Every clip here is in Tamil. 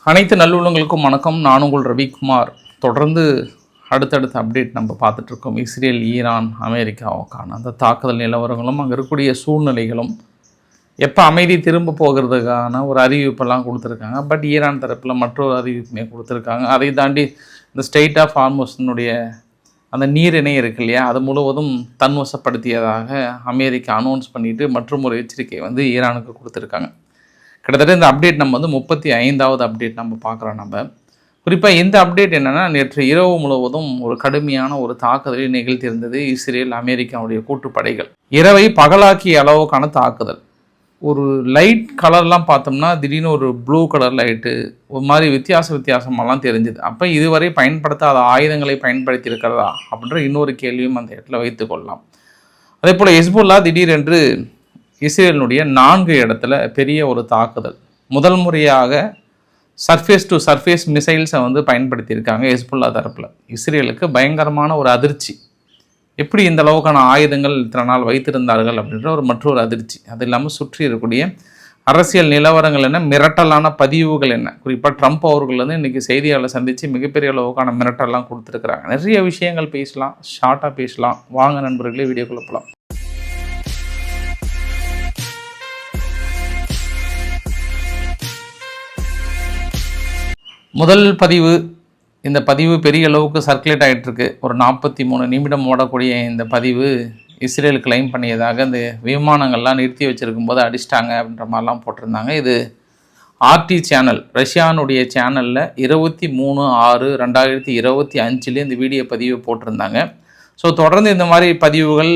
அனைத்து நல்லுள்ளங்களுக்கும் வணக்கம். நான் உங்கள் ரவிக்குமார். தொடர்ந்து அடுத்தடுத்த அப்டேட் நம்ம பார்த்துட்ருக்கோம். இஸ்ரேல், ஈரான், அமெரிக்காவுக்கான அந்த தாக்குதல் நிலவரங்களும் அங்கே இருக்கக்கூடிய சூழ்நிலைகளும் எப்போ அமைதி திரும்ப போகிறதுக்கான ஒரு அறிவிப்பெல்லாம் கொடுத்துருக்காங்க. பட் ஈரான் தரப்பில் மற்றொரு அறிவிப்புமே கொடுத்துருக்காங்க. அதை தாண்டி இந்த ஸ்டேட் ஆஃப் ஹார்முஸ்னுடைய அந்த நீரிணை இருக்கு இல்லையா, அது முழுவதும் தன்வசப்படுத்தியதாக அமெரிக்கா அனௌன்ஸ் பண்ணிவிட்டு மற்றும் ஒரு எச்சரிக்கை ஈரானுக்கு கொடுத்துருக்காங்க. கிட்டத்தட்ட இந்த அப்டேட் நம்ம 35வது அப்டேட் நம்ம பார்க்குறோம். நம்ம குறிப்பாக இந்த அப்டேட் என்னென்னா, நேற்று இரவு முழுவதும் ஒரு கடுமையான ஒரு தாக்குதலை நிகழ்த்தியிருந்தது இஸ்ரேல் அமெரிக்காவுடைய கூட்டுப்படைகள். இரவை பகலாக்கிய அளவுக்கான தாக்குதல். ஒரு லைட் கலர்லாம் பார்த்தோம்னா திடீர்னு ஒரு ப்ளூ கலர் லைட்டு ஒரு மாதிரி வித்தியாசமெல்லாம் தெரிஞ்சுது. அப்போ இதுவரை பயன்படுத்தாத ஆயுதங்களை பயன்படுத்தி இருக்கிறதா அப்படின்ற இன்னொரு கேள்வியும் அந்த இடத்துல வைத்து கொள்ளலாம். அதே போல் ஹெஸ்புல்லா திடீரென்று இஸ்ரேலினுடைய 4 இடத்துல பெரிய ஒரு தாக்குதல், முதல் முறையாக சர்ஃபேஸ் டு சர்ஃபேஸ் மிசைல்ஸை பயன்படுத்தியிருக்காங்க ஹெஸ்புல்லா தரப்பில். இஸ்ரேலுக்கு பயங்கரமான ஒரு அதிர்ச்சி. எப்படி இந்த அளவுக்கான ஆயுதங்கள் இத்தனை நாள் வைத்திருந்தார்கள் அப்படின்ற மற்றொரு அதிர்ச்சி. அது இல்லாமல் சுற்றி இருக்கக்கூடிய அரசியல் நிலவரங்கள் என்ன, மிரட்டலான பதிவுகள் என்ன. குறிப்பாக ட்ரம்ப் அவர்கள் இன்றைக்கி செய்தியாளர் சந்தித்து மிகப்பெரிய அளவுக்கான மிரட்டல்லாம் கொடுத்துருக்குறாங்க. நிறைய விஷயங்கள் பேசலாம், ஷார்ட்டாக பேசலாம். வாங்க நண்பர்களே, வீடியோக்குள்ள போகலாம். முதல் பதிவு. இந்த பதிவு பெரிய அளவுக்கு சர்க்குலேட் ஆகிட்டுருக்கு. ஒரு 43 நிமிடம் ஓடக்கூடிய இந்த பதிவு இஸ்ரேல் கிளைம் பண்ணியதாக இந்த விமானங்கள்லாம் நிறுத்தி வச்சுருக்கும் போது அடிச்சிட்டாங்க அப்படின்ற மாதிரிலாம் போட்டிருந்தாங்க. இது ஆர்டி சேனல், ரஷ்யானுடைய சேனலில் 23/6/2025 இந்த வீடியோ பதிவு போட்டிருந்தாங்க. ஸோ தொடர்ந்து இந்த மாதிரி பதிவுகள்,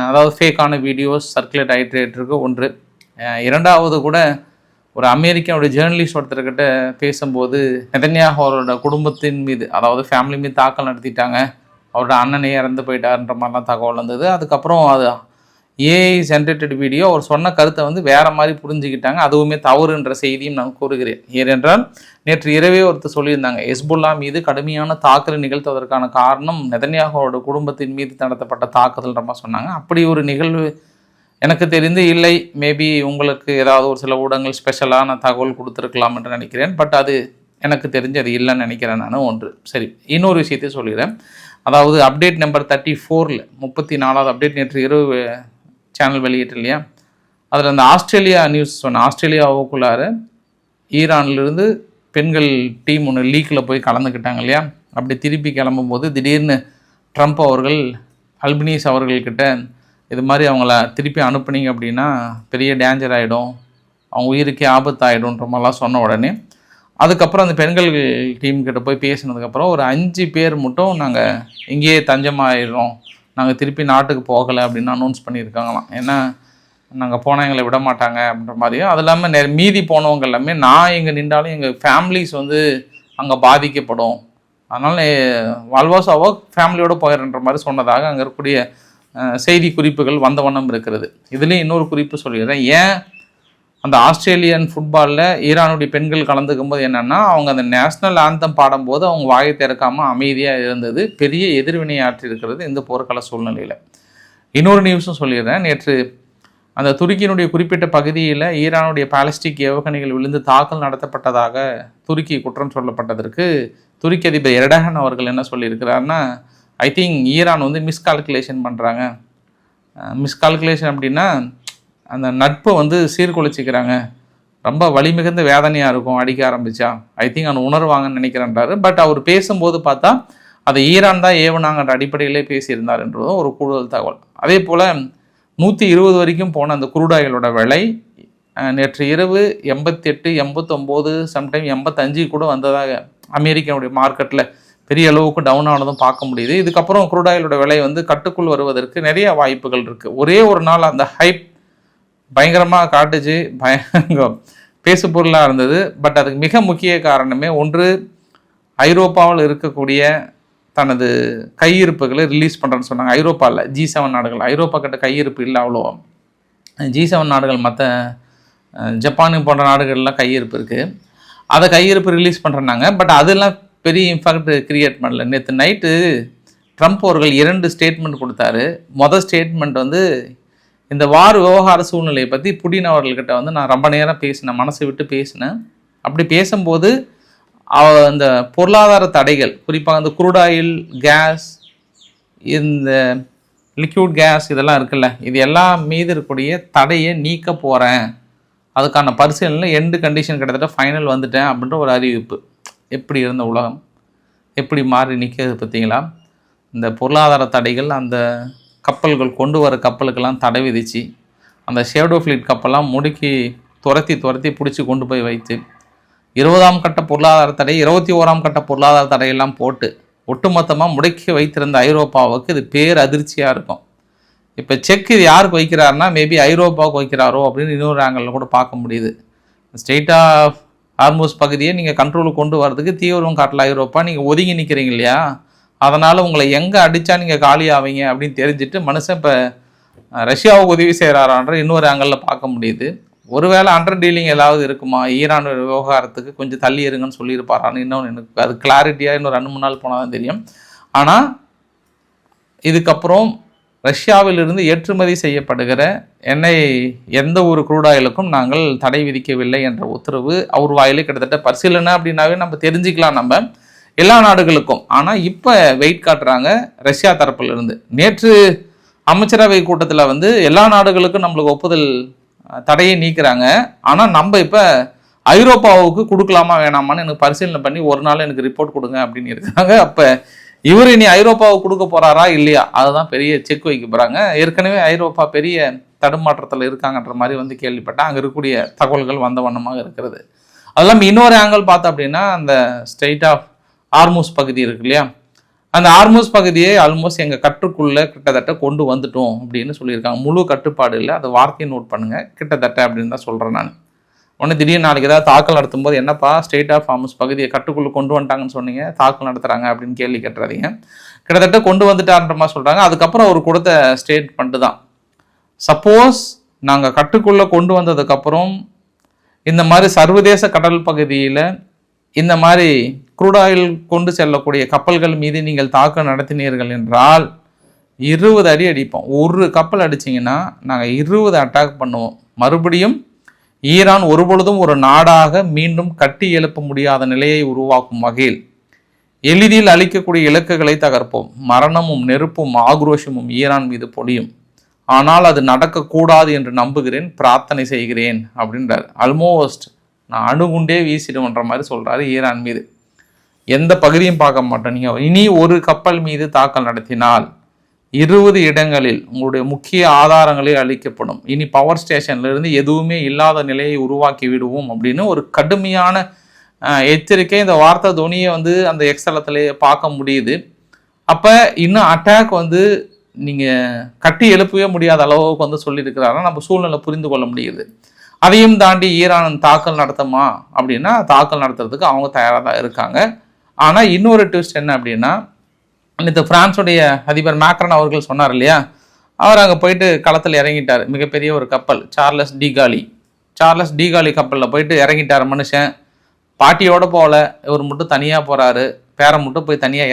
அதாவது ஃபேக்கான வீடியோஸ் சர்க்குலேட் ஆகிட்டு இருக்கு. ஒன்று. இரண்டாவது கூட ஒரு அமெரிக்காவுடைய ஜேர்னலிஸ்ட் ஒருத்தர்கிட்ட பேசும்போது நெதன்யாஹு அவரோட குடும்பத்தின் மீது, அதாவது ஃபேமிலி மீது தாக்கல் நடத்திட்டாங்க, அவரோட அண்ணனே இறந்து போயிட்டார்ன்ற மாதிரிலாம் தகவல் வந்தது. அதுக்கப்புறம் அது ஏஐ ஜென்ரேட்டட் வீடியோ, அவர் சொன்ன கருத்தை வேறு மாதிரி புரிஞ்சுக்கிட்டாங்க. அதுவுமே தவறுன்ற செய்தியும் நான் கூறுகிறேன். ஏனென்றால் நேற்று இரவே ஒருத்தர் சொல்லியிருந்தாங்க, ஹெஸ்புல்லா மீது கடுமையான தாக்குதல் நிகழ்த்துவதற்கான காரணம் நெதன்யாஹுவோட குடும்பத்தின் மீது நடத்தப்பட்ட தாக்குதல்ன்ற மாதிரி சொன்னாங்க. அப்படி ஒரு நிகழ்வு எனக்கு தெரிந்து இல்லை. மேபி உங்களுக்கு ஏதாவது ஒரு சில ஊடகங்கள் ஸ்பெஷலான தகவல் கொடுத்துருக்கலாம் என்று நினைக்கிறேன். பட் அது எனக்கு தெரிஞ்சு அது இல்லைன்னு நினைக்கிறேன் நான். ஒன்று. சரி, இன்னொரு விஷயத்தையும் சொல்லிடுறேன். அதாவது அப்டேட் நம்பர் 34 34வது அப்டேட் நேற்று இரவு சேனல் வெளியிட்டு இல்லையா, அதில் அந்த ஆஸ்திரேலியா நியூஸ் சொன்னேன். ஆஸ்திரேலியாவுக்குள்ளார ஈரான்லேருந்து பெண்கள் டீம் ஒன்று லீக்கில் போய் கலந்துக்கிட்டாங்க இல்லையா. அப்படி திருப்பி கிளம்பும்போது திடீர்னு ட்ரம்ப் அவர்கள் அல்பனீஸ் அவர்கள்கிட்ட இது மாதிரி அவங்கள திருப்பி அனுப்புனீங்க அப்படின்னா பெரிய டேஞ்சர் ஆகிடும், அவங்க உயிருக்கே ஆபத்தாகிடும்ன்ற மாதிரிலாம் சொன்ன உடனே அதுக்கப்புறம் அந்த பெண்கள் டீம்கிட்ட போய் பேசினதுக்கப்புறம் ஒரு 5 பேர் மட்டும் நாங்கள் இங்கேயே தஞ்சமாயிடுறோம், நாங்கள் திருப்பி நாட்டுக்கு போகலை அப்படின்னு அனௌன்ஸ் பண்ணியிருக்காங்களாம். ஏன்னா நாங்கள் போனால் எங்களை விட மாட்டாங்க அப்படின்ற மாதிரியும், அது இல்லாமல் மீதி போனவங்க எல்லாமே நான் எங்கே நின்றாலும் எங்கள் ஃபேமிலிஸ் அங்கே பாதிக்கப்படும், அதனால் வால்வாசாவோ ஃபேமிலியோடு போயிடுன்ற மாதிரி சொன்னதாக அங்கே இருக்கக்கூடிய செய்தி குறிப்புகள் வந்த வண்ணம் இருக்கிறது. இதுலேயும் இன்னொரு குறிப்பு சொல்லிடுறேன். ஏன் அந்த ஆஸ்திரேலியன் ஃபுட்பாலில் ஈரானுடைய பெண்கள் கலந்துக்கும் போது என்னென்னா, அவங்க அந்த நேஷ்னல் ஆந்தம் பாடும்போது அவங்க வாயை திறக்காமல் அமைதியாக இருந்தது பெரிய எதிர்வினையாற்றி இருக்கிறது இந்த போர்க்கால சூழ்நிலையில். இன்னொரு நியூஸும் சொல்லிடுறேன். நேற்று அந்த துருக்கியினுடைய குறிப்பிட்ட பகுதியில் ஈரானுடைய பாலிஸ்டிக் ஏவுகணைகள் விழுந்து தாக்கல் நடத்தப்பட்டதாக துருக்கி குற்றம் சொல்லப்பட்டதற்கு துருக்கி அதிபர் எர்டகன் அவர்கள் என்ன சொல்லியிருக்கிறாருன்னா, ஐ திங்க் ஈரான் மிஸ்கால்குலேஷன் பண்ணுறாங்க. மிஸ்கால்குலேஷன் அப்படின்னா அந்த நட்பை சீர்குலைச்சிக்கிறாங்க, ரொம்ப வலிமிகுந்த வேதனையாக இருக்கும் அடிக்க ஆரம்பித்தா, ஐ திங்க் அவன் உணர்வாங்கன்னு நினைக்கிறேன்றாரு. பட் அவர் பேசும்போது பார்த்தா அதை ஈரான் தான் ஏவுனாங்கன்ற அடிப்படையிலே பேசியிருந்தார் என்றதும் ஒரு கூடுதல் தகவல். அதே போல் 120 வரைக்கும் போன அந்த குரூடாயிலோட விலை நேற்று இரவு 88, 89, சம்டைம் 85 கூட வந்ததாக அமெரிக்காவுடைய மார்க்கெட்டில் பெரிய அளவுக்கு டவுன் ஆனதும் பார்க்க முடியுது. இதுக்கப்புறம் குரூடாயிலோட விலை கட்டுக்குள் வருவதற்கு நிறைய வாய்ப்புகள் இருக்குது. ஒரே ஒரு நாள் அந்த ஹைப் பயங்கரமாக காட்டுச்சு, பேசு பொருளாக இருந்தது. பட் அதுக்கு மிக முக்கிய காரணமே ஒன்று, ஐரோப்பாவில் இருக்கக்கூடிய தனது கையிருப்புகளை ரிலீஸ் பண்ணுறேன்னு சொன்னாங்க. ஐரோப்பாவில் G7 நாடுகள், ஐரோப்பா கிட்ட கையிருப்பு இல்லை அவ்வளோ. G7 நாடுகள் மற்ற ஜப்பானு போன்ற நாடுகள்லாம் கையிருப்பு இருக்குது, அதை கையிருப்பு ரிலீஸ் பண்ணுறாங்க. பட் அதெல்லாம் பெரிய இம்பாக்ட் கிரியேட் பண்ணல. நேற்று நைட்டு ட்ரம்ப் அவர்கள் 2 ஸ்டேட்மெண்ட் கொடுத்தாரு. மொதல் ஸ்டேட்மெண்ட் இந்த வார் விவகார சூழ்நிலையை பற்றி புடின் அவர்கள்கிட்ட நான் ரொம்ப நேரம் பேசினேன், மனசை விட்டு பேசினேன். அப்படி பேசும்போது இந்த பொருளாதார தடைகள், குறிப்பாக இந்த குரூட் ஆயில், கேஸ், இந்த லிக்யூட் கேஸ் இதெல்லாம் இருக்குல்ல, இது எல்லாம் மீது இருக்கக்கூடிய தடையை நீக்க போகிறேன், அதுக்கான பரிசீலனை எண்டு கண்டிஷன் கிட்டத்தட்ட ஃபைனல் வந்துட்டேன் அப்படின்ற ஒரு அறிவிப்பு. எப்படி இருந்த உலகம் எப்படி மாறி நிற்கிறது பார்த்தீங்களா? இந்த பொருளாதார தடைகள், அந்த கப்பல்கள் கொண்டு வர கப்பலுக்கெல்லாம் தடை விதித்து, அந்த ஷேடோ ஃப்ளீட் கப்பெல்லாம் முடுக்கி துரத்தி பிடிச்சி கொண்டு போய் வைத்து 20ஆம் கட்ட பொருளாதார தடை, 21ஆம் கட்ட பொருளாதார தடையெல்லாம் போட்டு ஒட்டுமொத்தமாக முடக்கி வைத்திருந்த ஐரோப்பாவுக்கு இது பேர் அதிர்ச்சியாக இருக்கும். இப்போ செக் இது யாருக்கு வைக்கிறாருன்னா மேபி ஐரோப்பாவுக்கு வைக்கிறாரோ அப்படின்னு இன்னொரு ஆங்கிளில் கூட பார்க்க முடியுது. ஸ்டேட் ஆஃப் ஹார்மோஸ் பகுதியை நீங்கள் கண்ட்ரோலுக்கு கொண்டு வரதுக்கு தீவிரம் காட்டல ஐரோப்பா, நீங்கள் ஒதுங்கி நிற்கிறீங்க இல்லையா, அதனால் உங்களை எங்கே அடித்தா நீங்கள் காலி ஆவீங்க அப்படின்னு தெரிஞ்சுட்டு மனுஷன் இப்போ ரஷ்யாவுக்கு உதவி செய்கிறாரான்ற இன்னொரு ஆங்கிளில் பார்க்க முடியுது. ஒருவேளை அண்டர் டீலிங் ஏதாவது இருக்குமா, ஈரான் விவகாரத்துக்கு கொஞ்சம் தள்ளி இருங்கன்னு சொல்லியிருப்பாரான்னு இன்னொன்று எனக்கு அது கிளாரிட்டியாக இன்னும் 2-3 நாள் போனால் தான் தெரியும். ஆனால் இதுக்கப்புறம் ரஷ்யாவிலிருந்து ஏற்றுமதி செய்யப்படுகிற எண்ணெய் எந்த ஒரு க்ரூட் ஆயிலுக்கும் நாங்கள் தடை விதிக்கவில்லை என்ற உத்தரவு அவர் வாயிலே கிட்டத்தட்ட பரிசீலனை அப்படின்னாவே நம்ம தெரிஞ்சுக்கலாம் நம்ம எல்லா நாடுகளுக்கும். ஆனால் இப்போ வெயிட் காட்டுறாங்க ரஷ்யா தரப்பிலிருந்து. நேற்று அமைச்சரவை கூட்டத்தில் எல்லா நாடுகளுக்கும் நம்மளுக்கு ஒப்புதல் தடையை நீக்கிறாங்க. ஆனால் நம்ம இப்போ ஐரோப்பாவுக்கு கொடுக்கலாமா வேணாமான்னு எனக்கு பரிசீலனை பண்ணி ஒரு நாள் எனக்கு ரிப்போர்ட் கொடுங்க அப்படின்னு இருக்காங்க. அப்போ இவர் இனி ஐரோப்பாவுக்கு கொடுக்க போகிறாரா இல்லையா, அதுதான் பெரிய செக் வைக்க போகிறாங்க. ஏற்கனவே ஐரோப்பா பெரிய தடுமாற்றத்தில் இருக்காங்கன்ற மாதிரி கேள்விப்பட்டேன். அங்கே இருக்கக்கூடிய தகவல்கள் வந்த வண்ணமாக இருக்கிறது. அதெல்லாம் இன்னொரு ஆங்கிள் பார்த்தோம் அப்படின்னா அந்த ஸ்டேட் ஆஃப் ஹார்மோஸ் பகுதி இருக்கு இல்லையா, அந்த ஹார்மோஸ் பகுதியை ஆல்மோஸ்ட் எங்கள் கட்டுக்குள்ளே கிட்டத்தட்ட கொண்டு வந்துட்டோம் அப்படின்னு சொல்லியிருக்காங்க. முழு கட்டுப்பாடு இல்லை, அது வார்த்தையை நோட் பண்ணுங்கள், கிட்டத்தட்ட அப்படின்னு தான் சொல்கிறேன் நான். ஒன்று திடீர்னு நாளைக்கு ஏதாவது தாக்கல் நடத்தும் போது என்னப்பா ஸ்டேட் ஆஃப் ஹார்மோஸ் பகுதியை கட்டுக்குள்ளே கொண்டு வந்துட்டாங்கன்னு சொன்னீங்க, தாக்கல் நடத்துகிறாங்க அப்படின்னு கேள்வி கேட்டுறாதீங்க. கிட்டத்தட்ட கொண்டு வந்துட்டான்ற மாதிரி சொல்கிறாங்க. அதுக்கப்புறம் அவர் கொடுத்த ஸ்டேட்மெண்ட்டு தான், சப்போஸ் நாங்கள் கட்டுக்குள்ளே கொண்டு வந்ததுக்கப்புறம் இந்த மாதிரி சர்வதேச கடல் பகுதியில் இந்த மாதிரி க்ரூட் ஆயில் கொண்டு செல்லக்கூடிய கப்பல்கள் மீது நீங்கள் தாக்குதல் நடத்தினீர்கள் என்றால் 20 அடி அடிப்போம். ஒரு கப்பல் அடிச்சிங்கன்னா நாங்கள் 20 அட்டாக் பண்ணுவோம். மறுபடியும் ஈரான் ஒருபொழுதும் ஒரு நாடாக மீண்டும் கட்டி எழுப்ப முடியாத நிலையை உருவாக்கும் வகையில் எளிதில் அழிக்கக்கூடிய இலக்குகளை தகர்ப்போம். மரணமும் நெருப்பும் ஆக்ரோஷமும் ஈரான் மீது பொழியும். ஆனால் அது நடக்கக்கூடாது என்று நம்புகிறேன், பிரார்த்தனை செய்கிறேன் அப்படின்றார். ஆல்மோஸ்ட் நான் அணுகுண்டே வீசிடுன்ற மாதிரி சொல்கிறாரு ஈரான் மீது. எந்த பகுதியும் பார்க்க மாட்டோம். நீங்கள் இனி ஒரு கப்பல் மீது தாக்கல் நடத்தினால் 20 இடங்களில் உங்களுடைய முக்கிய ஆதாரங்களே அளிக்கப்படும். இனி பவர் ஸ்டேஷன்லேருந்து எதுவுமே இல்லாத நிலையை உருவாக்கி விடுவோம் அப்படின்னு ஒரு கடுமையான எச்சரிக்கை. இந்த வார்த்தை துணியை அந்த எக்ஸலத்திலேயே பார்க்க முடியுது. அப்போ இன்னும் அட்டாக் நீங்கள் கட்டி எழுப்பவே முடியாத அளவுக்கு சொல்லியிருக்கிறாருன்னா நம்ம சூழ்நிலை புரிந்து கொள்ள முடியுது. அதையும் தாண்டி ஈரான் தாக்கல் நடத்துமா அப்படின்னா தாக்கல் நடத்துறதுக்கு அவங்க தயாராக தான் இருக்காங்க. ஆனால் இன்னொரு ட்விஸ்ட் என்ன அப்படின்னா, இந்த பிரான்ஸுடைய அதிபர் மேக்ரன் அவர்கள் சொன்னார் இல்லையா, அவர் அங்கே போயிட்டு களத்தில் இறங்கிட்டார். மிகப்பெரிய ஒரு கப்பல் சார்லஸ் டிகாலி கப்பலில் போயிட்டு இறங்கிட்டார் மனுஷன். பாட்டியோடு போகல, இவர் மட்டும் தனியாக போகிறாரு, பேரை மட்டும் போய் தனியாக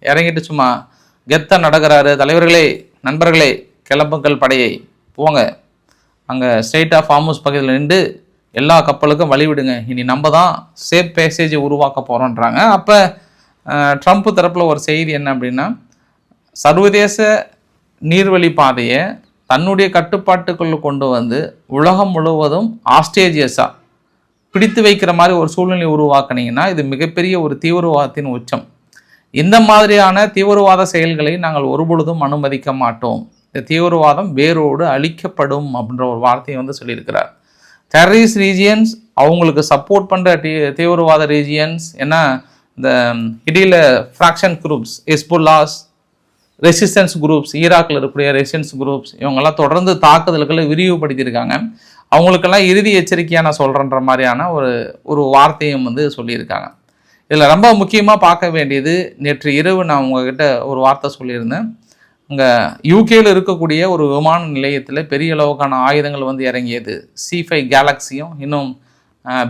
இறங்கிட்டு சும்மா கெத்தாக நடக்கிறாரு. தலைவர்களே, நண்பர்களே, கிளம்புங்கள் படையை, போங்க அங்கே ஸ்டேட் ஆஃப் ஹார்மோஸ் பகுதியில் நின்று எல்லா கப்பலுக்கும் வழிவிடுங்க, இனி நம்ம தான் சேஃப் பேசேஜை உருவாக்க போகிறோன்றாங்க. அப்போ ட்ரம்ப் தரப்பில் ஒரு செய்தி என்ன அப்படின்னா, சர்வதேச நீர்வழி பாதையை தன்னுடைய கட்டுப்பாட்டுக்குள்ளே கொண்டு உலகம் முழுவதும் ஆஸ்ட்ரேலியஸாக பிடித்து வைக்கிற மாதிரி ஒரு சூழ்நிலை உருவாக்குனீங்கன்னா இது மிகப்பெரிய ஒரு தீவிரவாதத்தின் உச்சம். இந்த மாதிரியான தீவிரவாத செயல்களை நாங்கள் ஒருபொழுதும் அனுமதிக்க மாட்டோம். இந்த தீவிரவாதம் வேரோடு அழிக்கப்படும் அப்படின்ற ஒரு வார்த்தையை சொல்லியிருக்கிறார். டெரரிஸ்ட் ரீஜியன்ஸ், அவங்களுக்கு சப்போர்ட் பண்ணுற தீவிரவாத ரீஜியன்ஸ், ஏன்னா இந்த இடையில ஃப்ராக்ஷன் குரூப்ஸ், ஹிஸ்புல்லாஸ், ரெசிஸ்டன்ஸ் குரூப்ஸ், ஈராக்கில் இருக்கக்கூடிய ரெசிஸ்டன்ஸ் குரூப்ஸ், இவங்கெல்லாம் தொடர்ந்து தாக்குதல்களை விரிவுபடுத்தியிருக்காங்க. அவங்களுக்கெல்லாம் இறுதி எச்சரிக்கையாக நான் சொல்கிறேன்ற மாதிரியான ஒரு வார்த்தையும் சொல்லியிருக்காங்க. இதில் ரொம்ப முக்கியமாக பார்க்க வேண்டியது, நேற்று இரவு நான் உங்ககிட்ட ஒரு வார்த்தை சொல்லியிருந்தேன். இங்கே யூகேயில் இருக்கக்கூடிய ஒரு விமான நிலையத்தில் பெரிய அளவுக்கான ஆயுதங்கள் இறங்கியது. C5 கேலக்ஸியும் இன்னும்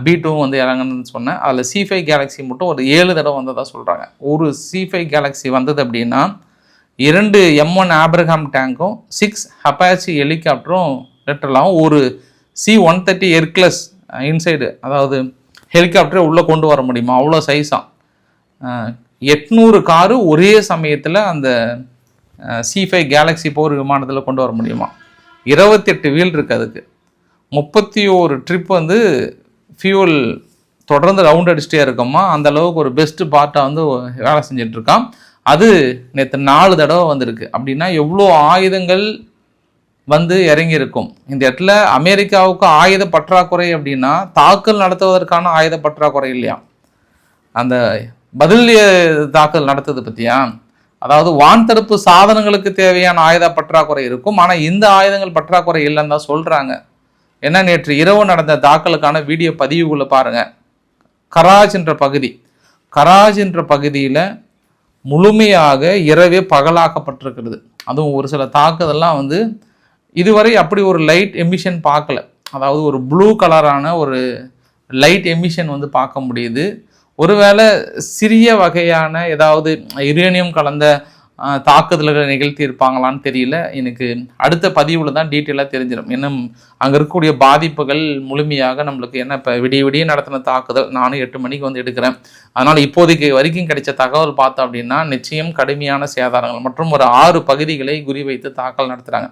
B2 இறங்குன்னு சொன்னேன். அதில் C5 கேலக்ஸி மட்டும் ஒரு 7 தடவை வந்ததாக சொல்கிறாங்க. ஒரு C5 கேலக்ஸி வந்தது அப்படின்னா 2 M1 ஆப்ரஹாம் டேங்கும் 6 அப்பாச்சி ஹெலிகாப்டரும் லிட்டரலாகவும் ஒரு C-130 ஹெர்குலஸ் இன்சைடு, அதாவது ஹெலிகாப்டரை உள்ளே கொண்டு வர முடியுமா? அவ்வளோ சைஸாக 800 காரு ஒரே சமயத்தில் அந்த C5 கேலக்ஸி போர் விமானத்தில் கொண்டு வர முடியுமா? 28 வீல் இருக்குது அதுக்கு. 31 ட்ரிப் வந்து ஃபியூல் தொடர்ந்து ரவுண்ட் அடிச்சுட்டே இருக்கோமா, அந்த அளவுக்கு ஒரு பெஸ்ட் பார்ட்டாக வந்து வேலை செஞ்சிட்ருக்கான். அது நேற்று 4 தடவை வந்திருக்கு. அப்படின்னா எவ்வளோ ஆயுதங்கள் வந்து இறங்கியிருக்கும் இந்த இடத்துல. அமெரிக்காவுக்கு ஆயுத பற்றாக்குறை அப்படின்னா தாக்கல் நடத்துவதற்கான ஆயுத பற்றாக்குறை இல்லையா, அந்த பதில் தாக்கல் நடத்துறது பற்றியா? அதாவது வான் தடுப்பு சாதனங்களுக்கு தேவையான ஆயுத பற்றாக்குறை இருக்கும், ஆனால் இந்த ஆயுதங்கள் பற்றாக்குறை இல்லைன்னு தான் சொல்கிறாங்க. ஏன்னா நேற்று இரவு நடந்த தாக்கலுக்கான வீடியோ பதிவுகளை பாருங்கள். கராஜ் என்ற பகுதியில் முழுமையாக இரவே பகலாக்கப்பட்டிருக்கிறது. அதுவும் ஒரு சில தாக்குதல்லாம் வந்து இதுவரை அப்படி ஒரு லைட் எமிஷன் பார்க்கல. அதாவது ஒரு ப்ளூ கலரான ஒரு லைட் எமிஷன் வந்து பார்க்க முடியுது. ஒருவேளை சிறிய வகையான ஏதாவது யுரேனியம் கலந்த தாக்குதல்களை நிகழ்த்தி இருப்பாங்களான்னு தெரியல. எனக்கு அடுத்த பதிவில் தான் டீட்டெயிலாக தெரிஞ்சிடும். இன்னும் அங்கே இருக்கக்கூடிய பாதிப்புகள் முழுமையாக நம்மளுக்கு என்ன இப்போ விடிய நடத்தின தாக்குதல் நானும் 8 மணிக்கு வந்து எடுக்கிறேன். அதனால் இப்போதைக்கு வரைக்கும் கிடைச்ச தகவல் பார்த்தோம் அப்படின்னா நிச்சயம் கடுமையான சேதாரங்கள் மற்றும் ஒரு 6 பகுதிகளை குறிவைத்து தாக்கல் நடத்துகிறாங்க.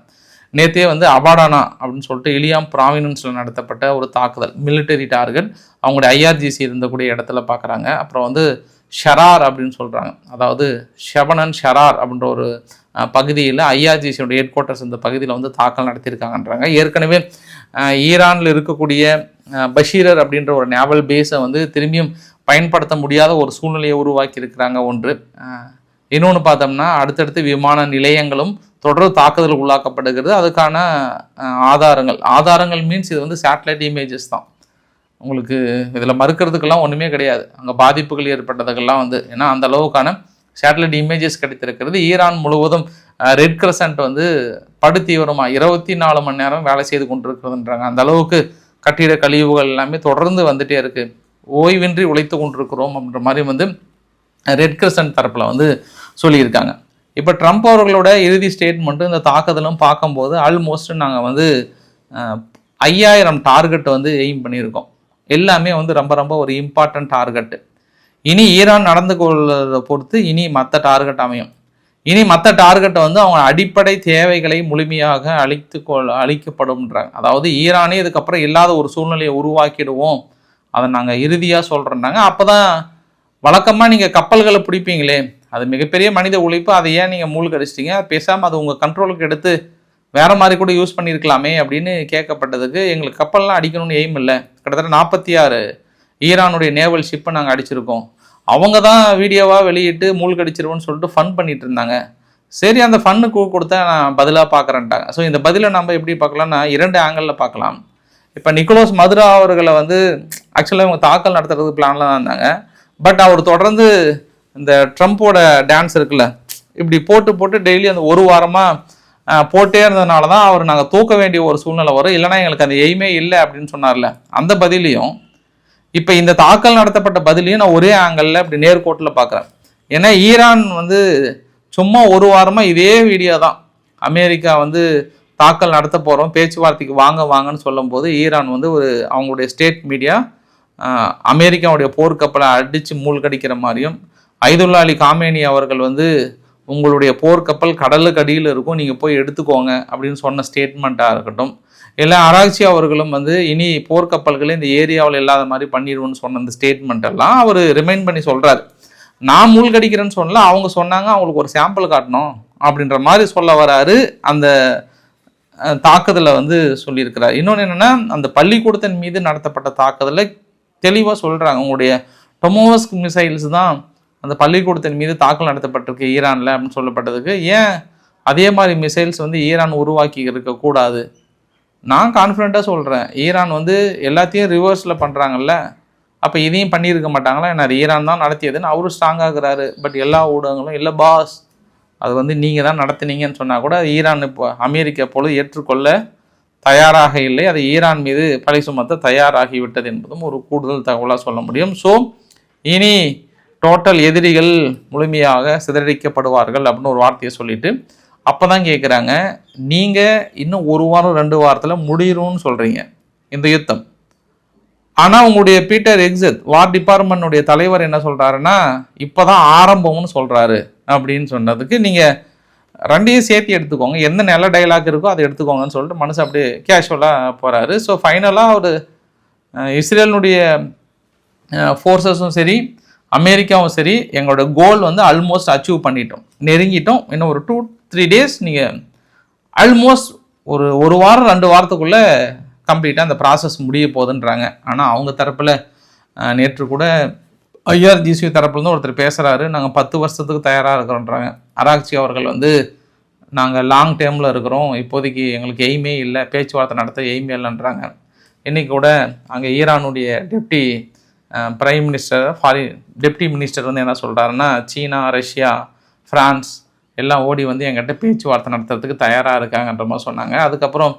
நேற்றே வந்து அபாடானா அப்படின்னு சொல்லிட்டு இலியாம் ப்ராவினன்ஸில் நடத்தப்பட்ட ஒரு தாக்குதல், மிலிட்டரி டார்கெட், அவங்களுடைய IRGC இருந்தக்கூடிய இடத்துல பார்க்குறாங்க. அப்புறம் வந்து ஷரார் அப்படின்னு சொல்கிறாங்க, அதாவது ஷெபனன் ஷரார் அப்படின்ற ஒரு பகுதியில் IRGCயோட ஹெட் குவார்ட்டர்ஸ் இந்த பகுதியில் வந்து தாக்கல் நடத்தியிருக்காங்கன்றாங்க. ஏற்கனவே ஈரானில் இருக்கக்கூடிய பஷீரர் அப்படின்ற ஒரு நேவல் பேஸை வந்து திரும்பியும் பயன்படுத்த முடியாத ஒரு சூழ்நிலையை உருவாக்கி இருக்கிறாங்க. ஒன்று. இன்னொன்று பார்த்தோம்னா அடுத்தடுத்து விமான நிலையங்களும் தொடர்ந்து தாக்குதல் உள்ளாக்கப்படுகிறது. அதுக்கான ஆதாரங்கள் மீன்ஸ் இது வந்து சேட்டலைட் இமேஜஸ் தான். உங்களுக்கு இதில் மறுக்கிறதுக்கெல்லாம் ஒன்றுமே கிடையாது. அங்கே பாதிப்புகள் ஏற்பட்டதுக்கெல்லாம் வந்து ஏன்னா அந்த அளவுக்கான சேட்டலைட் இமேஜஸ் கிடைத்திருக்கிறது. ஈரான் முழுவதும் ரெட் கிரசன்ட் வந்து படுதீவிரமாக 24 மணி நேரம் வேலை செய்து கொண்டிருக்கிறதுன்றாங்க. அந்த அளவுக்கு கட்டிட கழிவுகள் எல்லாமே தொடர்ந்து வந்துட்டே இருக்குது. ஓய்வின்றி உழைத்து கொண்டிருக்கிறோம் அப்படின்ற மாதிரி வந்து ரெட் கிரசன்ட் தரப்பில் வந்து சொல்லியிருக்காங்க. இப்போ ட்ரம்ப் அவர்களோட இறுதி ஸ்டேட்மெண்ட்டு இந்த தாக்குதலும் பார்க்கும்போது ஆல்மோஸ்ட் நாங்கள் வந்து 5000 டார்கெட் வந்து எய்ம் பண்ணியிருக்கோம். எல்லாமே வந்து ரொம்ப ஒரு இம்பார்ட்டன்ட் டார்கெட்டு. இனி ஈரான் நடந்து கொள்வதை பொறுத்து இனி மற்ற டார்கெட் அமையும். இனி மற்ற டார்கெட்டை வந்து அவங்க அடிப்படை தேவைகளை முழுமையாக அளிக்கப்படும்ன்றாங்க. அதாவது ஈரானே இதுக்கப்புறம் இல்லாத ஒரு சூழ்நிலையை உருவாக்கிடுவோம், அதை நாங்கள் இறுதியாக சொல்கிறோன்னாங்க. அப்போ தான் வழக்கமாக நீங்கள் கப்பல்களை பிடிப்பீங்களே, அது மிகப்பெரிய மனித உழைப்பு, அதை ஏன் நீங்கள் மூழ்கடிச்சிட்டிங்க, பேசாமல் அது உங்கள் கண்ட்ரோலுக்கு எடுத்து வேறு மாதிரி கூட யூஸ் பண்ணியிருக்கலாமே அப்படின்னு கேட்கப்பட்டதுக்கு எங்களுக்கு கப்பல்லாம் அடிக்கணும்னு எய்ம் இல்லை, கிட்டத்தட்ட 46 ஈரானுடைய நேவல் ஷிப்பை நாங்கள் அடிச்சிருக்கோம், அவங்க தான் வீடியோவாக வெளியிட்டு மூழ்கடிச்சிருவோன்னு சொல்லிட்டு ஃபன் பண்ணிட்டு இருந்தாங்க. சரி, அந்த ஃபன்னுக்கு கொடுத்தா நான் பதிலாக பார்க்குறேன்ட்டாங்க. ஸோ இந்த பதிலை நம்ம எப்படி பார்க்கலாம்னா 2 ஆங்கிளில் பார்க்கலாம். இப்போ நிக்கோலஸ் மதுரா அவர்களை வந்து ஆக்சுவலாக இவங்க தாக்கல் நடத்துறதுக்கு பிளானில் தான் இருந்தாங்க. பட் அவர் தொடர்ந்து இந்த ட்ரம்ப்போட டான்ஸ் இருக்குல்ல, இப்படி போட்டு டெய்லி அந்த ஒரு வாரமாக போட்டே இருந்ததுனால தான் அவர் நாங்கள் தூக்க வேண்டிய ஒரு சூழ்நிலை வரும், இல்லைனா எங்களுக்கு அந்த எய்மே இல்லை அப்படின்னு சொன்னார்ல. அந்த பதிலையும் இப்போ இந்த தாக்கல் நடத்தப்பட்ட பதிலையும் நான் ஒரே ஆங்கிளில் இப்படி நேர்கோட்டில் பார்க்குறேன். ஏன்னா ஈரான் வந்து சும்மா ஒரு வாரமாக இதே வீடியோ தான், அமெரிக்கா வந்து தாக்கல் நடத்த போகிறோம், பேச்சுவார்த்தைக்கு வாங்கன்னு சொல்லும்போது ஈரான் வந்து அவங்களுடைய ஸ்டேட் மீடியா அமெரிக்காவுடைய போர்க்கப்பலை அடித்து மூழ்கடிக்கிற மாதிரியும், ஐதுல்லா அலி காமேனி அவர்கள் வந்து உங்களுடைய போர்க்கப்பல் கடலுக்கு அடியில் இருக்கும், நீங்கள் போய் எடுத்துக்கோங்க அப்படின்னு சொன்ன ஸ்டேட்மெண்ட்டாக இருக்கட்டும், இல்லை ஆராய்ச்சி அவர்களும் வந்து இனி போர்க்கப்பல்களே இந்த ஏரியாவில் இல்லாத மாதிரி பண்ணிடுவோன்னு சொன்ன அந்த ஸ்டேட்மெண்ட் எல்லாம் அவர் ரிமைண்ட் பண்ணி சொல்கிறாரு. நான் மூழ்கடிக்கிறேன்னு சொன்னல, அவங்க சொன்னாங்க அவங்களுக்கு ஒரு சாம்பிள் காட்டணும் அப்படின்ற மாதிரி சொல்ல வராரு. அந்த தாக்குதலை வந்து சொல்லியிருக்கிறார். இன்னொன்று என்னென்னா, அந்த பள்ளிக்கூடத்தின் மீது நடத்தப்பட்ட தாக்குதலை தெளிவாக சொல்கிறாங்க. உங்களுடைய டொமோஸ்க் மிசைல்ஸ் தான் அந்த பள்ளிக்கூடத்தின் மீது தாக்கல் நடத்தப்பட்டிருக்கு ஈரானில் அப்படின்னு சொல்லப்பட்டதுக்கு, ஏன் அதே மாதிரி மிசைல்ஸ் வந்து ஈரான் உருவாக்கி இருக்கக்கூடாது? நான் கான்ஃபிடென்ட்டாக சொல்கிறேன், ஈரான் வந்து எல்லாத்தையும் ரிவர்ஸில் பண்ணுறாங்கல்ல, அப்போ இதையும் பண்ணியிருக்க மாட்டாங்களா? என்ன ஈரான் தான் நடத்தியதுன்னு அவரும் ஸ்ட்ராங்காகிறாரு. பட் எல்லா ஊடகங்களும் இல்லை பாஸ், அது வந்து நீங்கள் தான் நடத்தினீங்கன்னு சொன்னால் கூட ஈரான் இப்போ அமெரிக்கா போல ஏற்றுக்கொள்ள தயாராக இல்லை, அது ஈரான் மீது பழி சுமத்த தயாராகிவிட்டது என்பதும் ஒரு கூடுதல் தகவலாக சொல்ல முடியும். ஸோ இனி டோட்டல் எதிரிகள் முழுமையாக சிதறடிக்கப்படுவார்கள் அப்படின்னு ஒரு வார்த்தையை சொல்லிட்டு அப்போ தான் கேட்குறாங்க, நீங்கள் இன்னும் 1 வாரம் 2 வாரத்தில் முடியும்னு சொல்கிறீங்க இந்த யுத்தம், ஆனால் உங்களுடைய பீட்டர் எக்ஸத் வார் டிபார்ட்மெண்ட்டுடைய தலைவர் என்ன சொல்கிறாருன்னா இப்போதான் ஆரம்பம்னு சொல்கிறாரு அப்படின்னு சொன்னதுக்கு நீங்கள் ரெண்டையும் சேர்த்து எடுத்துக்கோங்க, எந்த நல்ல டைலாக் இருக்கோ அதை எடுத்துக்கோங்கன்னு சொல்லிட்டு மனசு அப்படியே கேஷுவலாக போகிறாரு. ஸோ ஃபைனலாக ஒரு இஸ்ரேலினுடைய ஃபோர்ஸஸும் சரி அமெரிக்காவும் சரி எங்களோட கோல் வந்து ஆல்மோஸ்ட் அச்சீவ் பண்ணிட்டோம், நெருங்கிட்டோம். இன்னும் ஒரு 2-3 டேஸ் நீங்கள் ஆல்மோஸ்ட் ஒரு வாரம் 2 வாரத்துக்குள்ளே கம்ப்ளீட்டாக அந்த ப்ராசஸ் முடிய போகுதுன்றாங்க. ஆனால் அவங்க தரப்பில் நேற்று கூட ஐஆர்ஜிசி தரப்புலேருந்து ஒருத்தர் பேசுகிறாரு, நாங்கள் 10 வருஷத்துக்கு தயாராக இருக்கிறோன்றாங்க. அராக்சி அவர்கள் வந்து நாங்கள் லாங் டேர்மில் இருக்கிறோம், இப்போதைக்கு எங்களுக்கு எய்மே இல்லை, பேச்சுவார்த்தை நடத்த எய்மே இல்லைன்றாங்க. இன்றைக்கி கூட அங்கே ஈரானுடைய deputy prime minister deputy minister வந்து என்ன சொல்கிறாருன்னா சீனா, ரஷ்யா, ஃப்ரான்ஸ் எல்லாம் ஓடி வந்து எங்கிட்ட பேச்சுவார்த்தை நடத்துறதுக்கு தயாராக இருக்காங்கன்ற மாதிரி சொன்னாங்க. அதுக்கப்புறம்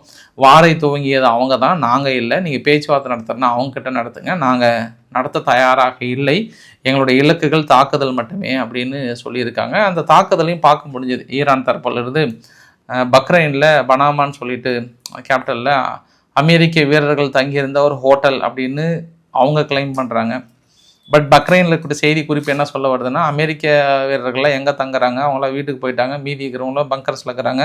வாரை துவங்கியது அவங்க தான், நாங்கள் இல்லை, நீங்கள் பேச்சுவார்த்தை நடத்துறதுனா அவங்ககிட்ட நடத்துங்க, நாங்கள் நடத்த தயாராக இல்லை, எங்களுடைய இலக்குகள் தாக்குதல் மட்டுமே அப்படின்னு சொல்லியிருக்காங்க. அந்த தாக்குதலையும் பார்க்க முடிஞ்சது. ஈரான் தரப்பிலிருந்து பக்ரைனில் பனாமான்னு சொல்லிட்டு கேபிட்டலில் அமெரிக்க வீரர்கள் தங்கியிருந்த ஒரு ஹோட்டல் அப்படின்னு அவங்க கிளைம் பண்ணுறாங்க. பட் பக்ரைனில் இருக்கிற செய்தி குறிப்பு என்ன சொல்ல வருதுன்னா அமெரிக்க வீரர்கள்லாம் எங்கே தங்குறாங்க, அவங்களாம் வீட்டுக்கு போயிட்டாங்க, மீதி இருக்கிறவங்களாம் பங்கர்ஸில் இருக்கிறாங்க,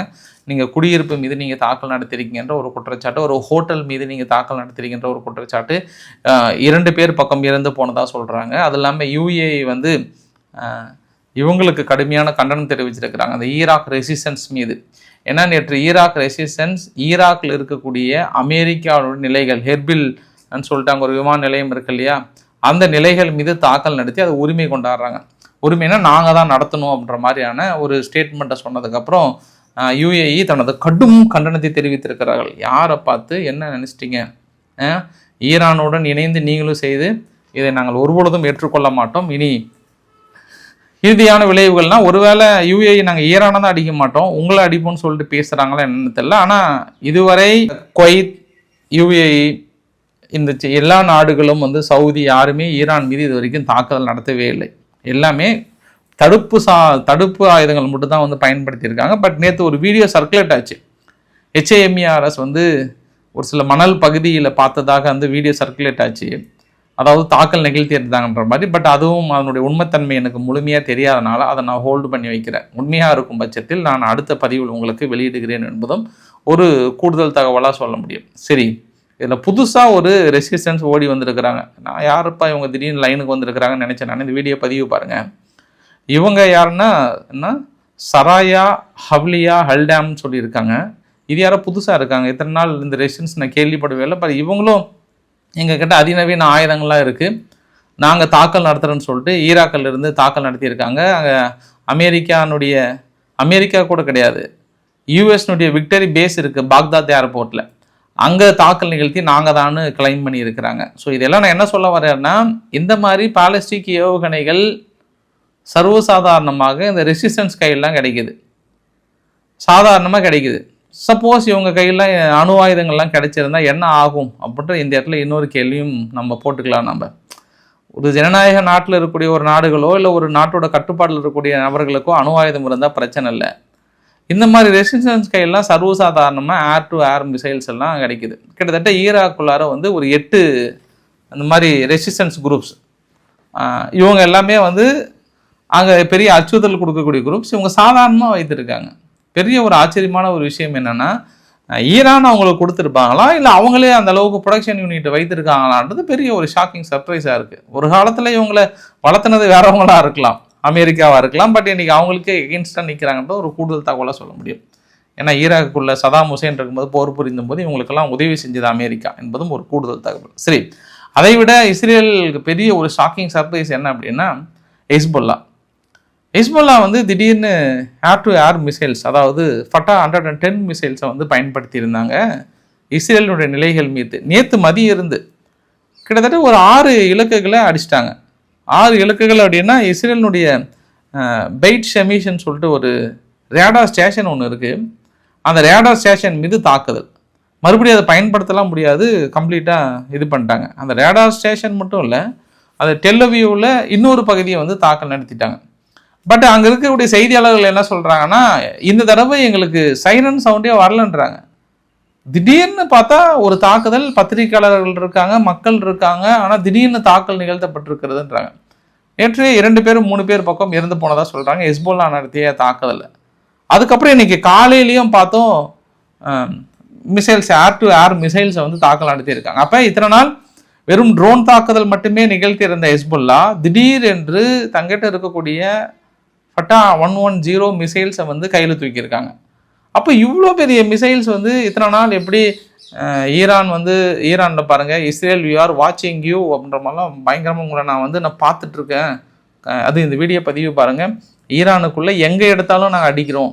நீங்கள் குடியிருப்பு மீது நீங்கள் தாக்கல் நடத்திருக்கீங்கன்ற ஒரு குற்றச்சாட்டு, ஒரு ஹோட்டல் மீது நீங்கள் தாக்கல் நடத்திருக்கின்ற ஒரு குற்றச்சாட்டு, 2 பேர் பக்கம் இறந்து போனதாக சொல்கிறாங்க. அது இல்லாமல் யுஏஇ வந்து இவங்களுக்கு கடுமையான கண்டனம் தெரிவிச்சிருக்கிறாங்க அந்த ஈராக் ரெசிஸ்டன்ஸ் மீது. ஏன்னா நேற்று ஈராக் ரெசிஸ்டன்ஸ் ஈராக்கில் இருக்கக்கூடிய அமெரிக்காவோட நிலைகள் ஹெர்பில்னு சொல்லிட்டு அங்கே ஒரு விமான நிலையம் இருக்கு இல்லையா, அந்த நிலைகள் மீது தாக்கல் நடத்தி அதை உரிமை கொண்டாடுறாங்க. உரிமைனா நாங்கள் தான் நடத்தணும் அப்படின்ற மாதிரியான ஒரு ஸ்டேட்மெண்ட்டை சொன்னதுக்கப்புறம் யுஏஇ தனது கடும் கண்டனத்தை தெரிவித்திருக்கிறார்கள். யாரை பார்த்து என்ன நினச்சிட்டிங்க, ஈரானுடன் இணைந்து நீங்களும் செய்து இதை நாங்கள் ஒருபொழுதும் ஏற்றுக்கொள்ள மாட்டோம், இனி இறுதியான விளைவுகள்னால் ஒருவேளை யுஏஇ நாங்கள் ஈரானை தான் அடிக்க மாட்டோம் உங்களை அடிப்போம்னு சொல்லிட்டு பேசுகிறாங்களா என்னன்னு தெரியல. ஆனால் இதுவரை குவைத், யுஏஇ, இந்த எல்லா நாடுகளும் வந்து சவுதி யாருமே ஈரான் மீது இது வரைக்கும் தாக்குதல் நடத்தவே இல்லை. எல்லாமே தடுப்பு ஆயுதங்கள் மட்டும் தான் வந்து பயன்படுத்தியிருக்காங்க. பட் நேற்று ஒரு வீடியோ சர்க்குலேட் ஆச்சு, HAMERS வந்து ஒரு சில மணல் பகுதியில் பார்த்ததாக அந்த வீடியோ சர்க்குலேட் ஆச்சு, அதாவது தாக்கல் நிகழ்த்தி இருந்தாங்கன்ற மாதிரி. பட் அதுவும் அதனுடைய உண்மைத்தன்மை எனக்கு முழுமையாக தெரியாதனால அதை நான் ஹோல்டு பண்ணி வைக்கிறேன். உண்மையாக இருக்கும் பட்சத்தில் நான் அடுத்த பதிவில் உங்களுக்கு வெளியிடுகிறேன் என்பதும் ஒரு கூடுதல் தகவலாக சொல்ல முடியும். சரி, இதில் புதுசாக ஒரு ரெசிஸ்டன்ஸ் ஓடி வந்திருக்கிறாங்க. நான் யாருப்பா இவங்க திடீர்னு லைனுக்கு வந்திருக்கிறாங்கன்னு நினச்சேன். நான் இந்த வீடியோ பதிவு பாருங்கள். இவங்க யாருன்னா என்ன, சராயா ஹவ்லியா ஹல்டாம்னு சொல்லியிருக்காங்க. இது யாரோ புதுசாக இருக்காங்க, இத்தனை நாள் இந்த ரெசிஸ்டன்ஸ் நான் கேள்விப்படவே இல்லை. பட் இவங்களும் எங்ககிட்ட அதிநவீன ஆயுதங்கள்லாம் இருக்குது, நாங்கள் தாக்கல் நடத்துகிறோன்னு சொல்லிட்டு ஈராக்கிலிருந்து தாக்கல் நடத்தியிருக்காங்க. அங்கே அமெரிக்கா கூட கிடையாது, யூஎஸ்னுடைய விக்டரி பேஸ் இருக்குது பாக்தாத் ஏர்போர்ட்டில், அங்கே தாக்கல் நிகழ்த்தி நாங்கள் தான்னு கிளைம் பண்ணியிருக்கிறாங்க. ஸோ இதெல்லாம் நான் என்ன சொல்ல வரேன்னா, இந்த மாதிரி பாலிஸ்டிக் ஏவுகணைகள் சர்வசாதாரணமாக இந்த ரெசிஸ்டன்ஸ் கையெல்லாம் கிடைக்குது, சாதாரணமாக கிடைக்குது. சப்போஸ் இவங்க கையில் அணு ஆயுதங்கள்லாம் கிடைச்சிருந்தா என்ன ஆகும் அப்படின்ற இந்த இடத்துல இன்னொரு கேள்வியும் நம்ம போட்டுக்கலாம். நம்ம ஒரு ஜனநாயக நாட்டில் இருக்கக்கூடிய ஒரு நாடுகளோ இல்லை ஒரு நாட்டோட கட்டுப்பாட்டில் இருக்கக்கூடிய நபர்களுக்கோ அணு ஆயுதம் இருந்தால் பிரச்சனை இல்லை. இந்த மாதிரி ரெசிஸ்டன்ஸ் கையெல்லாம் சர்வசாதாரணமாக ஏர் டு ஏர் மிசைல்ஸ் எல்லாம் கிடைக்குது. கிட்டத்தட்ட ஈராக்குள்ளார வந்து ஒரு 8 அந்த மாதிரி ரெசிஸ்டன்ஸ் குரூப்ஸ், இவங்க எல்லாமே வந்து அங்கே பெரிய அச்சுறுத்தல் கொடுக்கக்கூடிய குரூப்ஸ் இவங்க சாதாரணமாக வைத்திருக்காங்க. பெரிய ஒரு ஆச்சரியமான ஒரு விஷயம் என்னென்னா, ஈரான் அவங்களுக்கு கொடுத்துருப்பாங்களா இல்லை அவங்களே அந்த அளவுக்கு ப்ரொடக்ஷன் யூனிட் வைத்திருக்காங்களான்றது பெரிய ஒரு ஷாக்கிங் சர்ப்ரைஸாக இருக்குது. ஒரு காலத்தில் இவங்களை வளர்த்துனது வேறவங்களாக இருக்கலாம், அமெரிக்காவாக இருக்கலாம். பட் இன்றைக்கி அவங்களுக்கே எகென்ஸ்டாக நிற்கிறாங்கன்ற ஒரு கூடுதல் தகவலாக சொல்ல முடியும். ஏன்னா ஈராக்குள்ள சதாம் ஹுசேன் இருக்கும்போது போர் புரிந்தும் போது இவங்களுக்கெல்லாம் உதவி செஞ்சது அமெரிக்கா என்பதும் ஒரு கூடுதல் தகவல். சரி, அதை விட இஸ்ரேலுக்கு பெரிய ஒரு ஷாக்கிங் சர்ப்ரைஸ் என்ன அப்படின்னா, ஹெஸ்போல்லா வந்து திடீர்னு ஏர் டு ஏர் மிசைல்ஸ், அதாவது ஃபட்டா 110 மிசைல்ஸை வந்து பயன்படுத்தியிருந்தாங்க இஸ்ரேலுடைய நிலைகள் மீது. நேற்று மதியம் இருந்து கிட்டத்தட்ட ஒரு 6 இலக்குகளை அடிச்சிட்டாங்க. 6 இலக்குகள் அப்படின்னா இஸ்ரேலினுடைய பெய்ட் ஷெமிஷ்ன்னு சொல்லிட்டு ஒரு ரேடார் ஸ்டேஷன் ஒன்று இருக்குது, அந்த ரேடார் ஸ்டேஷன் மீது தாக்குதல். மறுபடியும் அதை பயன்படுத்தலாம் முடியாது, கம்ப்ளீட்டாக இது பண்ணிட்டாங்க. அந்த ரேடார் ஸ்டேஷன் மட்டும் இல்லை, அது டெல்லவியூவில் இன்னொரு பகுதியை வந்து தாக்கல் நடத்திட்டாங்க. பட் அங்கே இருக்கக்கூடிய செய்தியாளர்கள் என்ன சொல்கிறாங்கன்னா, இந்த தடவை எங்களுக்கு சைரன் சவுண்டே வரலன்றாங்க. திடீர்னு பார்த்தா ஒரு தாக்குதல், பத்திரிகையாளர்கள் இருக்காங்க, மக்கள் இருக்காங்க, ஆனால் திடீர்னு தாக்கல் நிகழ்த்தப்பட்டிருக்கிறதுன்றாங்க. நேற்று 2 பேர் 3 பேர் பக்கம் இறந்து போனதா சொல்றாங்க ஹெஸ்புல்லா நடத்திய தாக்குதல். அதுக்கப்புறம் இன்னைக்கு காலையிலையும் பார்த்தோம் மிசைல்ஸ், ஏர் டு ஏர் மிசைல்ஸை வந்து தாக்கல் நடத்தியிருக்காங்க. அப்போ இத்தனை நாள் வெறும் ட்ரோன் தாக்குதல் மட்டுமே நிகழ்த்தி இருந்த ஹெஸ்புல்லா திடீர் என்று தங்கிட்ட இருக்கக்கூடிய ஃபட்டா 110 மிசைல்ஸை வந்து கையில் தூக்கியிருக்காங்க. அப்போ இவ்வளோ பெரிய மிசைல்ஸ் வந்து இத்தனை நாள் எப்படி ஈரானில் பாருங்கள், இஸ்ரேல் வி ஆர் வாட்சிங் யூ அப்படின்ற மாதிரிலாம் பயங்கரமாக உங்களை நான் பார்த்துட்ருக்கேன். அது இந்த வீடியோ பதிவு பாருங்கள். ஈரானுக்குள்ளே எங்கே எடுத்தாலும் நாங்கள் அடிக்கிறோம்,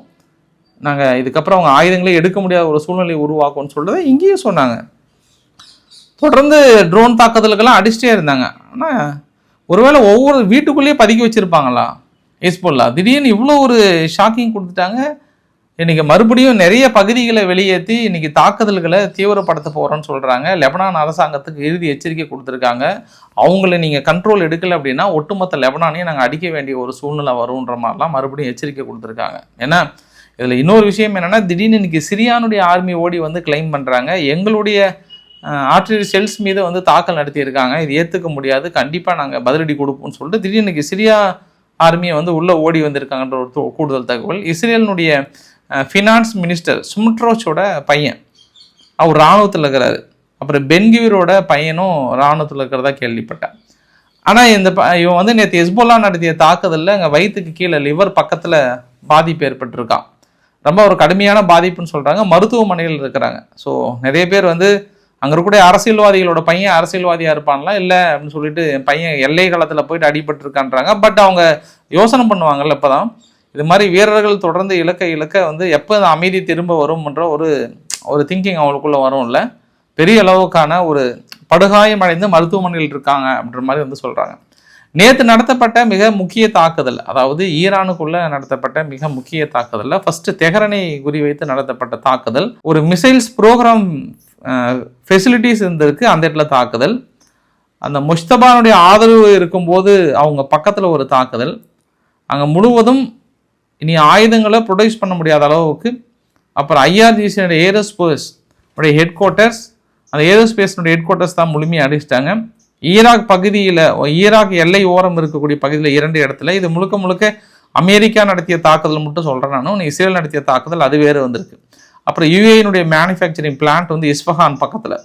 நாங்கள் இதுக்கப்புறம் அவங்க ஆயுதங்களே எடுக்க முடியாத ஒரு சூழ்நிலையை உருவாக்கும்னு சொல்கிறத இங்கேயும் சொன்னாங்க. தொடர்ந்து ட்ரோன் தாக்குதலுக்கெல்லாம் அடிச்சிட்டே இருந்தாங்க. ஆனால் ஒருவேளை ஒவ்வொரு வீட்டுக்குள்ளேயே பதுக்கி வச்சுருப்பாங்களா ஹெஸ்புல்லா? திடீர்னு இவ்வளோ ஒரு ஷாக்கிங் கொடுத்துட்டாங்க. இன்றைக்கி மறுபடியும் நிறைய பகுதிகளை வெளியேற்றி இன்றைக்கி தாக்குதல்களை தீவிரப்படுத்த போகிறோன்னு சொல்கிறாங்க. லெபனான் அரசாங்கத்துக்கு இறுதி எச்சரிக்கை கொடுத்துருக்காங்க. அவங்கள நீங்கள் கண்ட்ரோல் எடுக்கலை அப்படின்னா ஒட்டுமொத்த லெபனானையும் நாங்கள் அடிக்க வேண்டிய ஒரு சூழ்நிலை வரும்ன்ற மாதிரிலாம் மறுபடியும் எச்சரிக்கை கொடுத்துருக்காங்க. ஏன்னா இதில் இன்னொரு விஷயம் என்னென்னா, திடீர்னு இன்றைக்கி சிரியானுடைய ஆர்மி ஓடி வந்து கிளைம் பண்ணுறாங்க, எங்களுடைய ஆர்டிலரி செல்ஸ் மீது வந்து தாக்கல் நடத்தியிருக்காங்க, இது ஏற்றுக்க முடியாது, கண்டிப்பாக நாங்கள் பதிலடி கொடுப்போம்னு சொல்லிட்டு திடீர்னு இன்றைக்கி சிரியா ஆர்மியை வந்து உள்ளே ஓடி வந்திருக்காங்கன்ற ஒரு கூடுதல் தகவல். இஸ்ரேலினுடைய ஃபினான்ஸ் மினிஸ்டர் ஸ்முட்ரோச்சோட பையன் அவர் இராணுவத்தில் இருக்கிறாரு. அப்புறம் பென்கிவிரோட பையனும் இராணுவத்தில் இருக்கிறதா கேள்விப்பட்டேன். ஆனால் இவன் வந்து நேற்று ஹெஸ்புல்லா நடத்திய தாக்குதலில் அங்கே வயிற்றுக்கு கீழே லிவர் பக்கத்தில் பாதிப்பு ஏற்பட்டிருக்கான். ரொம்ப ஒரு கடுமையான பாதிப்புன்னு சொல்கிறாங்க. மருத்துவமனையில் இருக்கிறாங்க. ஸோ நிறைய பேர் வந்து அங்கே இருக்கக்கூடிய அரசியல்வாதிகளோட பையன் அரசியல்வாதியாக இருப்பான்லாம், இல்லை அப்படின்னு சொல்லிட்டு என் பையன் எல்லை காலத்தில் போயிட்டு அடிபட்டிருக்கான்றாங்க. பட் அவங்க யோசனை பண்ணுவாங்கல்ல, இப்போ தான் இது மாதிரி வீரர்கள் தொடர்ந்து இழக்க வந்து எப்போ அந்த அமைதி திரும்ப வரும்ன்ற ஒரு திங்கிங் அவங்களுக்குள்ளே வரும்ல. பெரிய அளவுக்கான ஒரு படுகாயம் அடைந்து மருத்துவமனையில் இருக்காங்க அப்படின்ற மாதிரி வந்து சொல்கிறாங்க. நேற்று நடத்தப்பட்ட மிக முக்கிய தாக்குதல், அதாவது ஈரானுக்குள்ளே நடத்தப்பட்ட மிக முக்கிய தாக்குதலில் ஃபஸ்ட்டு தெஹ்ரானை குறிவைத்து நடத்தப்பட்ட தாக்குதல். ஒரு மிசைல்ஸ் ப்ரோக்ராம் ஃபெசிலிட்டிஸ் இருந்திருக்கு, அந்த இடத்துல தாக்குதல். அந்த முஷ்தபானுடைய ஆதரவு இருக்கும்போது அவங்க பக்கத்தில் ஒரு தாக்குதல். அங்கே முழுவதும் இனி ஆயுதங்களை ப்ரொடியூஸ் பண்ண முடியாத அளவுக்கு. அப்புறம் ஐஆர்ஜிசியோடைய ஏரோஸ்பேஸ் உடைய ஹெட் குவார்ட்டர்ஸ், அந்த ஏரோஸ்பேஸினுடைய ஹெட் குவார்ட்டர்ஸ் தான் முழுமையாக அடிச்சிட்டாங்க. ஈராக் பகுதியில், ஈராக் எல்லை ஓரம் இருக்கக்கூடிய பகுதியில் 2 இடத்துல, இது முழுக்க அமெரிக்கா நடத்திய தாக்குதல் மட்டும் சொல்கிறேன் நான், இஸ்ரேல் நடத்திய தாக்குதல் அது வேறு வந்திருக்கு. அப்புறம் யூஏனுடைய மேனுஃபேக்சரிங் பிளான்ட் வந்து இஸ்ஃபஹான் பக்கத்தில்,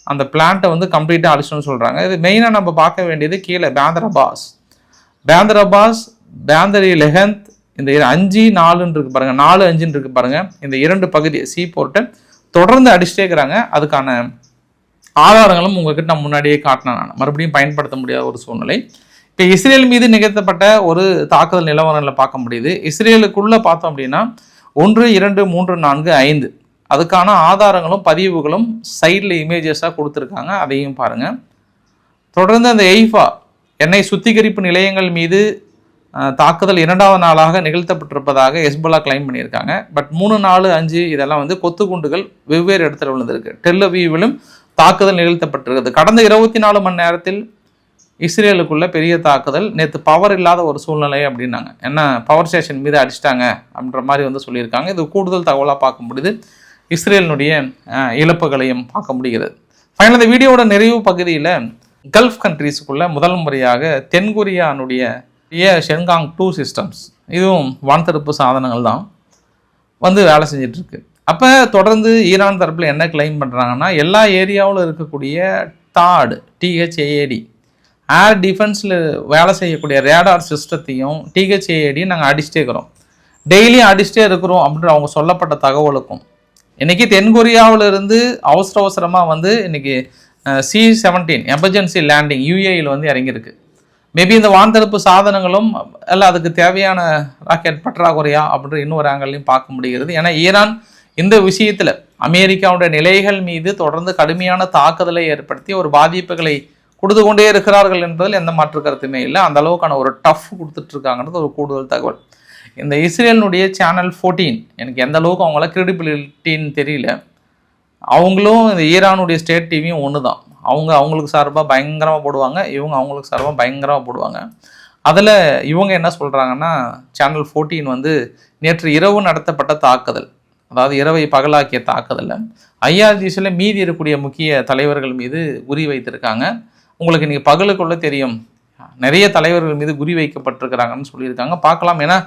அந்த பிளான்ட்டை வந்து கம்ப்ளீட்டாக அழிச்சோன்னு சொல்கிறாங்க. இது மெயினாக நம்ம பார்க்க வேண்டியது கீழே பேந்தர் அப்பாஸ், பேந்தரி லெஹந்த், இந்த 5-4 இருக்கு பாருங்கள், 4-5 இருக்கு பாருங்கள், இந்த 2 பகுதி சீ போர்ட்டை தொடர்ந்து அடிச்சுட்டே இருக்கிறாங்க. அதுக்கான ஆதாரங்களும் உங்ககிட்ட நான் முன்னாடியே காட்டினேன். நான் மறுபடியும் பயன்படுத்த முடியாத ஒரு சூழ்நிலை. இப்போ இஸ்ரேல் மீது நிகழ்த்தப்பட்ட ஒரு தாக்குதல் நிலவரங்களில் பார்க்க முடியுது. இஸ்ரேலுக்குள்ளே பார்த்தோம் அப்படின்னா 1, 2, 3, 4, 5 அதுக்கான ஆதாரங்களும் பதிவுகளும் சைடில் இமேஜஸாக கொடுத்துருக்காங்க, அதையும் பாருங்கள். தொடர்ந்து அந்த எய்ஃபா எண்ணெய் சுத்திகரிப்பு நிலையங்கள் மீது தாக்குதல் 2வது நாளாக நிகழ்த்தப்பட்டிருப்பதாக ஹெஸ்புல்லா கிளைம் பண்ணியிருக்காங்க. பட் 3, 4, 5 இதெல்லாம் வந்து கொத்துக்குண்டுகள் வெவ்வேறு இடத்துல விழுந்திருக்கு. டெல் அவீவிலும் தாக்குதல் நிகழ்த்தப்பட்டிருக்குது. கடந்த 24 மணி நேரத்தில் இஸ்ரேலுக்குள்ள பெரிய தாக்குதல். நேற்று பவர் இல்லாத ஒரு சூழ்நிலை அப்படின்னாங்க, என்ன பவர் ஸ்டேஷன் மீது அடிச்சிட்டாங்க அப்படின்ற மாதிரி வந்து சொல்லியிருக்காங்க. இது கூடுதல் தகவலாக பார்க்க முடியுது. இஸ்ரேலினுடைய இழப்புகளையும் பார்க்க முடிகிறது. ஃபைனல் இந்த வீடியோட நிறைவு பகுதியில் கல்ஃப் கண்ட்ரீஸுக்குள்ள முதல் முறையாக தென்கொரியானுடைய ஷென்காங் 2 சிஸ்டம்ஸ், இதுவும் வான்தடுப்பு சாதனங்கள் தான் வந்து வேலை செஞ்சிட்ருக்கு. அப்போ தொடர்ந்து ஈரான் தரப்பில் என்ன கிளைம் பண்ணுறாங்கன்னா, எல்லா ஏரியாவில் இருக்கக்கூடிய THAAD ஏர் டிஃபென்ஸில் வேலை செய்யக்கூடிய ரேடார் சிஸ்டத்தையும் THAAD நாங்கள் அடிச்சுட்டே இருக்கிறோம், டெய்லியும் அடிச்சுட்டே இருக்கிறோம் அப்படின்ற அவங்க சொல்லப்பட்ட தகவலுக்கும் இன்றைக்கி தென்கொரியாவிலிருந்து அவசரமாக வந்து இன்றைக்கி C-17 எமர்ஜென்சி லேண்டிங் UAEயில் வந்து இறங்கியிருக்கு. மேபி இந்த வான்தடுப்பு சாதனங்களும் இல்லை அதுக்கு தேவையான ராக்கெட் பற்றாக்குறையா அப்படின்ற இன்னொரு ஆங்கிள்லையும் பார்க்க முடிகிறது. ஏன்னா ஈரான் இந்த விஷயத்தில் அமெரிக்காவுடைய நிலைகள் மீது தொடர்ந்து கடுமையான தாக்குதலை ஏற்படுத்தி ஒரு பாதிப்புகளை கொடுத்து கொண்டே இருக்கிறார்கள் என்பதில் எந்த மாற்று கருத்துமே இல்லை. அந்த அளவுக்கான ஒரு டஃப் கொடுத்துட்ருக்காங்கிறது ஒரு கூடுதல் தகவல். இந்த இஸ்ரேலினுடைய சேனல் 14 எனக்கு எந்த அளவுக்கு அவங்கள கிரெடிபிலிட்டின்னு தெரியல. அவங்களும் இந்த ஈரானுடைய ஸ்டேட் டிவியும் ஒன்று தான். அவங்களுக்கு சார்பாக பயங்கரமாக போடுவாங்க, இவங்க அவங்களுக்கு சார்பாக பயங்கரமாக போடுவாங்க. அதில் இவங்க என்ன சொல்கிறாங்கன்னா, சேனல் 14 வந்து நேற்று இரவு நடத்தப்பட்ட தாக்குதல், அதாவது இரவை பகலாக்கிய தாக்குதலில் IRGCல மீதி இருக்கக்கூடிய முக்கிய தலைவர்கள் மீது குறி வைத்திருக்காங்க. உங்களுக்கு இன்றைக்கி பகலுக்குள்ளே தெரியும், நிறைய தலைவர்கள் மீது குறி வைக்கப்பட்டிருக்கிறாங்கன்னு சொல்லியிருக்காங்க. பார்க்கலாம். ஏன்னா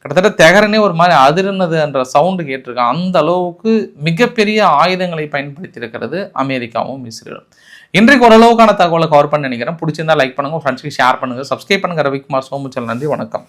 கிட்டத்தட்ட தெகரனே ஒரு மாதிரி அதிர்னதுன்ற சவுண்டு கேட்டிருக்காங்க. அந்த அளவுக்கு மிகப்பெரிய ஆயுதங்களை பயன்படுத்தி இருக்கிறது அமெரிக்காவும் இஸ்ரேலும். இன்றைக்கு ஓரளவுக்கான தகவலை கவர் பண்ண நினைக்கிறேன். பிடிச்சிருந்தா லைக் பண்ணுங்கள், ஃப்ரெண்ட்ஸ்க்கு ஷேர் பண்ணுங்கள், சப்ஸ்கிரைப் பண்ணுங்கள். ரவிக்குமார் சோமுச்சல். நன்றி, வணக்கம்.